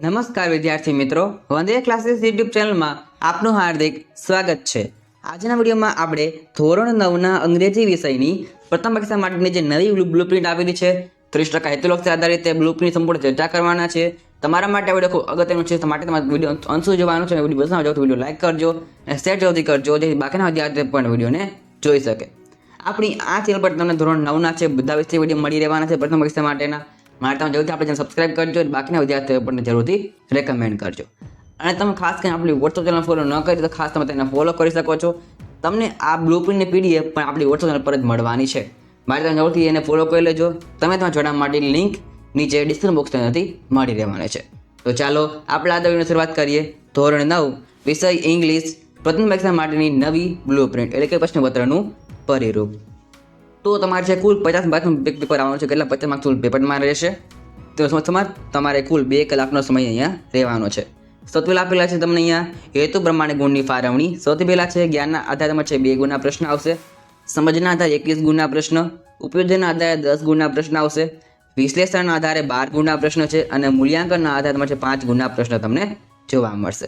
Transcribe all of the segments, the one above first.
નમસ્કાર વિદ્યાર્થી મિત્રો, વંદે ક્લાસીસ યુટ્યુબ ચેનલમાં આપનું હાર્દિક સ્વાગત છે। આજના વિડીયોમાં આપણે ધોરણ 9ના અંગ્રેજી વિષયની પ્રથમ પરીક્ષા માટેની જે નવી બ્લુપ્રિન્ટ આપેલી છે 30% હેતુલક્ષી આધારિત તે બ્લુપ્રિન્ટ સંપૂર્ણ ચર્ચા કરવાના છે। તમારા માટે વિડીયો ખૂબ અગત્યનું છે, તો માટે તમારે વિડીયો અંત સુધી જોવાનું છે। વિડીયો પસંદ આવે તો વિડીયો લાઈક કરજો અને શેર જલ્દી કરજો, જેથી બાકીના વિદ્યાર્થીઓ પણ વિડીયોને જોઈ શકે। આપણી આ ચેનલ પર તમને ધોરણ 9ના છે બધા વિષય વિડીયો મળી રહેવાના છે પ્રથમ પરીક્ષા માટેના। માટે તમે જલ્દી આપણે ચેનલ સબસ્ક્રાઇબ કરજો, બાકીના વિદ્યાર્થીઓ પણ જરૂરથી રેકમેન્ડ કરજો। અને તમે ખાસ કરીને આપણી વોટ્સઅપ ચેનલ ફોલો ન કરી તો ખાસ તમે તેને ફોલો કરી શકો છો। તમને આ બ્લુપ્રિન્ટની પીડીએફ પણ આપણી વોટ્સઅપ ચેનલ પર જ મળવાની છે, માટે તમે જરૂરથી એને ફોલો કરી લેજો। તમે તમારા જોડાવા માટેની લિંક નીચે ડિસ્ક્રિપ્શન બોક્સમાંથી મળી રહેવાની છે। તો ચાલો આપણે આ વિડીયોની શરૂઆત કરીએ। ધોરણ 9 વિષય ઇંગ્લિશ પ્રથમ પરીક્ષા માટેની નવી બ્લુપ્રિન્ટ એટલે કે પ્રશ્નપત્રનું પરિરૂપ। તો તમારે છે કુલ 50 માર્કનું પેપર આવવાનું છે। કેટલા 50 માર્ક્સ પેપરમાં રહેશે તો તમારે કુલ 2 કલાકનો સમય અહીંયા રહેવાનો છે। સૌથી પહેલા આપેલા છે તમને અહીંયા હેતુ પ્રમાણે ગુણની ફાળવણી। સૌથી પહેલા છે જ્ઞાનના આધારે તમારે છે 2 ગુણના પ્રશ્ન આવશે, સમજના આધારે 21 ગુણના પ્રશ્ન, ઉપયોજનના આધારે 10 ગુણના પ્રશ્ન આવશે, વિશ્લેષણના આધારે 12 ગુણના પ્રશ્ન છે અને મૂલ્યાંકનના આધારે તમારે 5 ગુણના પ્રશ્ન તમને જોવા મળશે।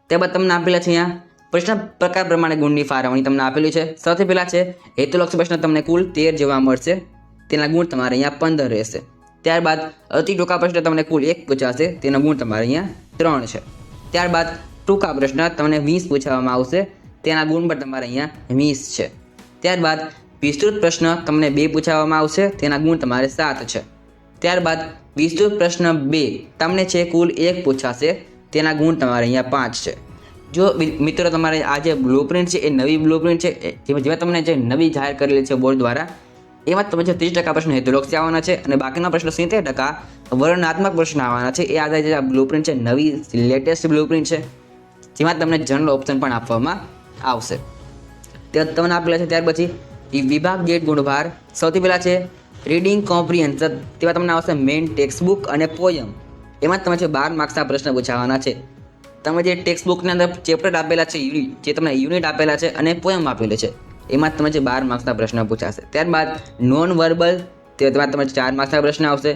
ત્યારબાદ તમને આપેલા છે અહીંયા પ્રશ્ન પ્રકાર પ્રમાણે ગુણની ફાળવણી તમને આપેલી છે। સૌથી પહેલા છે હેતુલક્ષી પ્રશ્ન તમને કુલ 13 જોવા મળશે, તેના ગુણ તમારે અહીંયા 15 રહેશે। ત્યારબાદ અતિ ટૂંકા પ્રશ્ન તમને કુલ 1 પૂછાશે, તેનો ગુણ તમારે અહીંયા 3 છે। ત્યારબાદ ટૂંકા પ્રશ્ન તમને 20 પૂછવામાં આવશે, તેના ગુણ પણ તમારે અહીંયા 20 છે। ત્યારબાદ વિસ્તૃત પ્રશ્ન તમને 2 પૂછવામાં આવશે, તેના ગુણ તમારે 7 છે। ત્યારબાદ વિસ્તૃત પ્રશ્ન 2 તમને છે કુલ 1 પૂછાશે, તેના ગુણ તમારે અહીંયા 5 છે। જો મિત્રો તમારે આ જે બ્લુપ્રિન્ટ છે એ નવી બ્લુપ્રિન્ટ છે, જેમાં તમને જે નવી જાહેર કરેલી છે બોર્ડ દ્વારા, એમાં તમે જે 30% પ્રશ્ન હેતુલક્ષી આવવાના છે અને બાકીના પ્રશ્નો 70% વર્ણનાત્મક પ્રશ્ન આવવાના છે। એ આધારે જે આ બ્લુપ્રિન્ટ છે નવી લેટેસ્ટ બ્લુપ્રિન્ટ છે, જેમાં તમને જનરલ ઓપ્શન પણ આપવામાં આવશે। તે તમને આપેલા છે। ત્યાર પછી વિભાગ દીઠ ગુણભાર સૌથી પહેલાં છે રીડિંગ કોમ્પ્રિહેન્શન, તેમાં તમને આવશે મેઇન ટેક્સ્ટ બુક અને પોયમ। એમાં તમે છે 12 માર્ક્સના પ્રશ્ન પૂછાવાના છે। તમે જે ટેક્સ્ટ બુકની અંદર ચેપ્ટર આપેલા છે, જે તમને યુનિટ આપેલા છે અને પોયમ આપેલી છે, એમાં તમે જે 12 માર્ક્સના પ્રશ્ન પૂછાશે। ત્યારબાદ નોન વર્બલ, તેમાં તમને 4 માર્ક્સના પ્રશ્ન આવશે।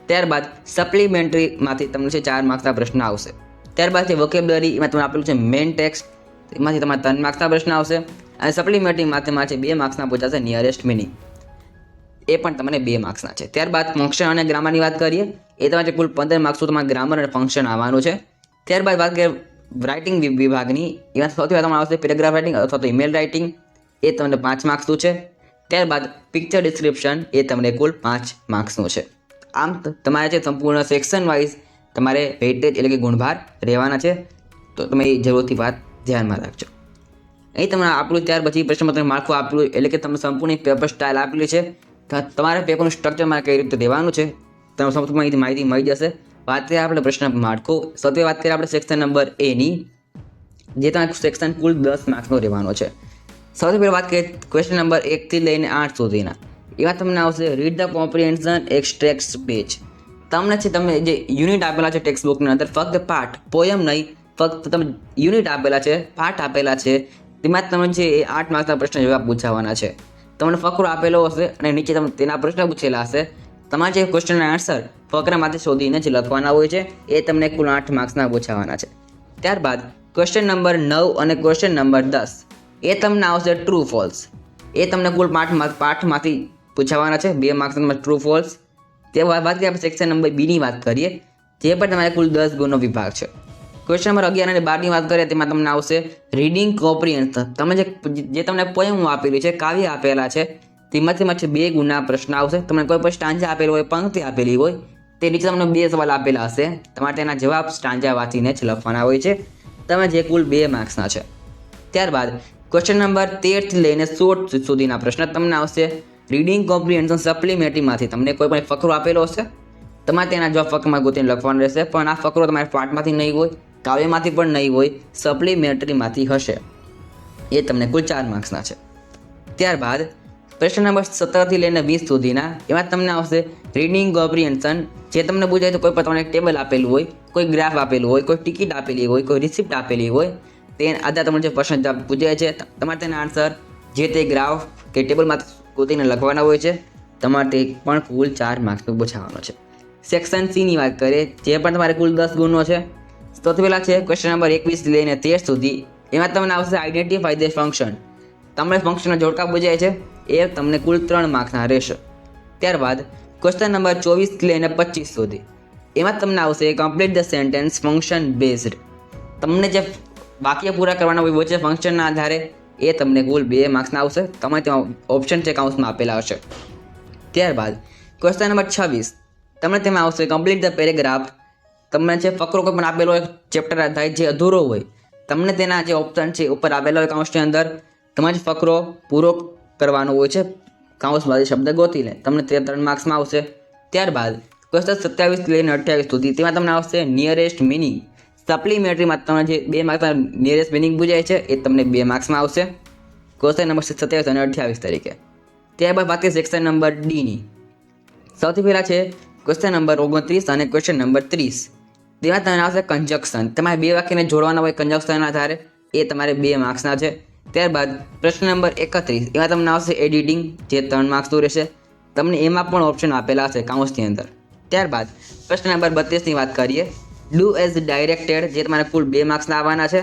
ત્યારબાદ સપ્લિમેન્ટરીમાંથી તમને છે 4 માર્ક્સના પ્રશ્ન આવશે। ત્યારબાદ છે વોકેબ્યુલરી, એમાં તમને આપેલું છે મેઇન ટેક્સ્ટ, એમાંથી તમારે 3 માર્ક્સના પ્રશ્ન આવશે અને સપ્લિમેન્ટરીમાંથી તમારે છે 2 માર્ક્સના પૂછાશે નિયરેસ્ટ મિનિંગ, એ પણ તમને 2 માર્ક્સના છે। ત્યારબાદ ફંક્શન અને ગ્રામરની વાત કરીએ, એ તમારે કુલ 15 માર્ક્સનું તમારે ગ્રામર અને ફંક્શન આવવાનું છે। ત્યારબાદ વાત કરીએ રાઇટિંગ વિભાગની, એમાં સૌથી વધારે આવશે પેરેગ્રાફ રાઇટિંગ અથવા તો ઈમેલ રાઇટિંગ, એ તમને 5 માર્ક્સનું છે। ત્યારબાદ પિક્ચર ડિસ્ક્રિપ્શન, એ તમને કુલ 5 માર્ક્સનું છે। આમ તમારે છે સંપૂર્ણ સેક્શન વાઇઝ તમારે વેઇટેજ એટલે કે ગુણભાર રહેવાના છે, તો તમે એ જરૂરથી વાત ધ્યાનમાં રાખજો। અહીં તમને આપેલું, ત્યાર પછી પ્રશ્નપત્ર માળખું આપેલું, એટલે કે તમને સંપૂર્ણ પેપર સ્ટાઇલ આપેલી છે, તમારે પેપરનું સ્ટ્રક્ચર મારે કઈ રીતે દેવાનું છે તમને સંપૂર્ણ માહિતી મળી જશે। વાત કરીએ આપણે પ્રશ્ન માળખું, સૌથી વાત કરીએ આપણે સેક્શન નંબર A ની, જે તમારે સેક્શન કુલ 10 માર્ક્સનો રહેવાનો છે। સૌથી પહેલાં વાત કરીએ ક્વેશ્ચન નંબર 1 થી લઈને 8 સુધીના, એમાં તમને આવશે read the comprehension extracts page. તમને છે તમે જે યુનિટ આપેલા છે ટેક્સ્ટ બુકની અંદર, ફક્ત પાઠ, પોયમ નહીં, ફક્ત તમે યુનિટ આપેલા છે, પાઠ આપેલા છે, તેમાં તમે છે એ 8 માર્ક્સના પ્રશ્ન જવાબ પૂછાવાના છે। તમને ફકરો આપેલો હશે અને નીચે તમે તેના પ્રશ્ન પૂછેલા હશે, તમારે જે ક્વેશ્ચનના આન્સર ફકરામાંથી શોધીને જે લખવાના હોય છે એ તમને કુલ 8 માર્ક્સના પૂછાવાના છે। ત્યારબાદ ક્વેશ્ચન નંબર 9 અને ક્વેશ્ચન નંબર 10, એ તમને આવશે ટ્રુ ફોલ્સ, એ તમને કુલ પાઠમાંથી પૂછાવાના છે, 2 માર્ક્સમાં ટ્રુ ફોલ્સ। તે વાત કરીએ આપણે સેક્શન નંબર B ની વાત કરીએ, જે પણ તમારે કુલ 10 ગુણનો વિભાગ છે। ક્વેશ્ચન નંબર 11 અને 12ની વાત કરીએ, તેમાં તમને આવશે રીડિંગ કોમ્પ્રિહેન્શન, તમે જે તમને પોયમ આપેલી છે, કાવ્ય આપેલા છે, તેમાંથી 2 ગુણના પ્રશ્ન આવશે। તમને કોઈ પણ સ્ટાન્જા આપેલો હોય, પંક્તિ આપેલી હોય, તે નીચે તમને 2 સવાલ આપેલા હશે, તમારે તેના જવાબ સ્ટાન્જા વાંચીને જ લખવાના હોય છે, તમે જે કુલ 2 માર્ક્સના છે। ત્યારબાદ ક્વેશ્ચન નંબર 13 થી લઈને 16 સુધીના પ્રશ્ન તમને આવશે રીડિંગ કોમ્પ્રિહેન્શન સપ્લિમેન્ટરીમાંથી, તમને કોઈ પણ ફકરો આપેલો હશે, તમારે તેના જવાબ ફકરમાં ગોતીને લખવાનો રહેશે, પણ આ ફકરો તમારે પાઠમાંથી નહીં હોય, કાવ્યમાંથી પણ નહીં હોય, સપ્લિમેન્ટરીમાંથી હશે, એ તમને કુલ 4 માર્ક્સના છે। ત્યારબાદ પ્રશ્ન નંબર 17 થી લઈને 20 સુધીના, એમાં તમને આવશે રીડિંગ કોમ્પ્રિહેન્શન, જે તમને પૂછાય તો કોઈ પણ તમને ટેબલ આપેલું હોય, કોઈ ગ્રાફ આપેલું હોય, કોઈ ટિકિટ આપેલી હોય, કોઈ રિસિપ્ટ આપેલી હોય, તે આધારે તમને જે પ્રશ્ન પૂછાય છે, તમારે તેના આન્સર જે તે ગ્રાફ કે ટેબલમાંથી ગોતીને લખવાના હોય છે, તમારે તે પણ કુલ 4 માર્ક્સનું પૂછાવાનો છે। સેક્શન સીની વાત કરીએ, જે પણ તમારે કુલ 10 ગુણનો છે. સૌથી પહેલાં છે ક્વેશ્ચન નંબર 21 લઈને 13 સુધી. એમાં તમને આવશે આઈડેન્ટિફાઈ ધ ફંક્શન. તમને ફંક્શનના જોડકા પૂછાય છે, એ તમને કુલ 3 માર્ક્સના રહેશે. ત્યારબાદ ક્વેશ્ચન નંબર 24 લઈને 25 સુધી. એમાં તમને આવશે complete the sentence function based. તમને જે વાક્ય પૂરા કરવાના હોય વચ્ચે ફંક્શનના આધારે એ તમને કુલ 2 માર્ક્સના આવશે. તમે તેમાં ઓપ્શન છે કાઉન્સમાં આપેલા હશે. ત્યારબાદ ક્વેશ્ચન નંબર 26 તમને તેમાં આવશે કમ્પ્લીટ ધ પેરેગ્રાફ. તમને જે ફકરો કોઈ પણ આપેલો હોય ચેપ્ટર આધારિત જે અધૂરો હોય, તમને તેના જે ઓપ્શન છે ઉપર આપેલા હોય કાઉન્સની અંદર, તમારે ફકરો પૂરો કરવાનો હોય છે કાઉન્સમાંથી શબ્દ ગોતીને. તમને તે 3 માર્ક્સમાં આવશે. ત્યારબાદ ક્વેશ્ચન 27 લઈને 28 સુધી. તેમાં તમને આવશે નિયરેસ્ટ મિનિંગ. સપ્લિમેન્ટરીમાં તમને જે 2 માર્ક્સના નિયરેસ્ટ મિનિંગ પૂછાય છે એ તમને 2 માર્ક્સમાં આવશે ક્વેશ્ચન નંબર 27 અને 28 તરીકે. ત્યારબાદ બાકી સેક્શન નંબર ડીની. સૌથી પહેલાં છે ક્વેશ્ચન નંબર 29 અને ક્વેશ્ચન નંબર 30. તેમાં તમને આવશે કન્જક્શન. તમારે 2 વાક્યને જોડવાના હોય કન્જક્શનના આધારે, એ તમારે 2 માર્ક્સના છે. ત્યારબાદ પ્રશ્ન નંબર 31. એમાં તમને આવશે એડિટિંગ, જે 3 માર્ક્સનું રહેશે. તમને એમાં પણ ઓપ્શન આપેલા હશે કાઉન્સની અંદર. ત્યારબાદ પ્રશ્ન નંબર 32ની વાત કરીએ, ડુ એઝ ડાયરેક્ટેડ, જે તમારે કુલ 2 માર્ક્સના આવવાના છે.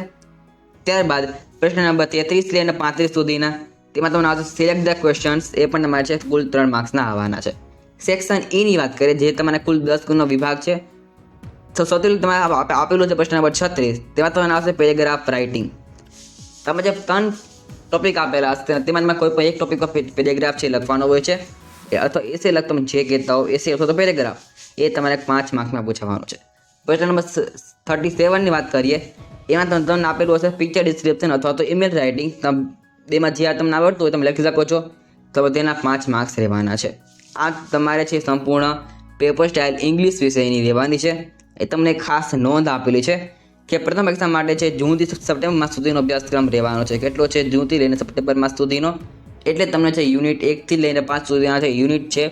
ત્યારબાદ પ્રશ્ન નંબર 33 લઈને 35 સુધીના. તેમાં તમને આવશે સિલેક્ટ ધ ક્વેશ્ચન્સ, એ પણ તમારે છે કુલ 3 માર્ક્સના આવવાના છે. સેક્શન ઈની વાત કરીએ, જે તમારે કુલ 10 ગુણનો વિભાગ છે. તો સૌથી તમારે આપેલું છે પ્રશ્ન નંબર 36. તેમાં તમને આવશે પેરેગ્રાફ રાઇટિંગ. તમે જે 3 ટોપિક આપેલા હશે તેમાં તમે કોઈ પણ એક ટોપિક પર પેરેગ્રાફ છે લખવાનો હોય છે, અથવા એસે લખ તમે જે કહેતા હો એસે અથવા તો પેરેગ્રાફ, એ તમારે 5 માર્ક્સમાં પૂછવાનું છે. પ્રશ્ન નંબર 37ની વાત કરીએ, એમાં તમને આપેલું હશે પિક્ચર ડિસ્ક્રિપ્શન અથવા તો ઈમેલ રાઇટિંગ. બેમાં જે તમને આવડતું હોય તમે લખી શકો છો, તો તેના 5 માર્ક્સ રહેવાના છે. આ તમારે છે સંપૂર્ણ પેપર સ્ટાઇલ ઇંગ્લિશ વિષયની રહેવાની છે. એ તમને ખાસ નોંધ આપેલી છે કે પ્રથમ એક્ઝામ માટે છે જૂનથી સપ્ટેમ્બર માસ સુધીનો અભ્યાસક્રમ રહેવાનો છે. કેટલો છે? જૂનથી લઈને સપ્ટેમ્બર માસ સુધીનો. એટલે તમને છે યુનિટ 1થી લઈને 5 સુધીના છે યુનિટ છે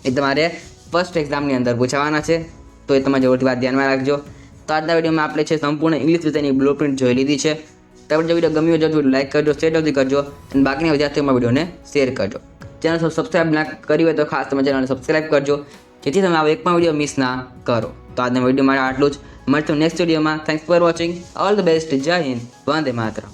એ તમારે ફર્સ્ટ એક્ઝામની અંદર પૂછાવાના છે. તો એ તમે જરૂરથી વાત ધ્યાનમાં રાખજો. તો આજના વિડીયોમાં આપણે છે સંપૂર્ણ ઇંગ્લિશ વિષયની બ્લુપ્રિન્ટ જોઈ લીધી છે. તમને જો વિડીયો ગમ્યો હોય તો લાઈક કરજો, શેર જલ્દી કરજો અને બાકીના વિદ્યાર્થીઓમાં વિડીયોને શેર કરજો. ચેનલ સબસ્ક્રાઈબ ના કરી હોય તો ખાસ તમે ચેનલને સબસ્ક્રાઈબ કરજો, જેથી તમે આવો એક પણ વિડીયો મિસ ના કરો. તો આજના વિડીયો માટે આટલું જ. મળશું નેક્સ્ટ વિડીયોમાં. Thanks for watching. All the best. જય હિન્દ. વંદે માતરમ.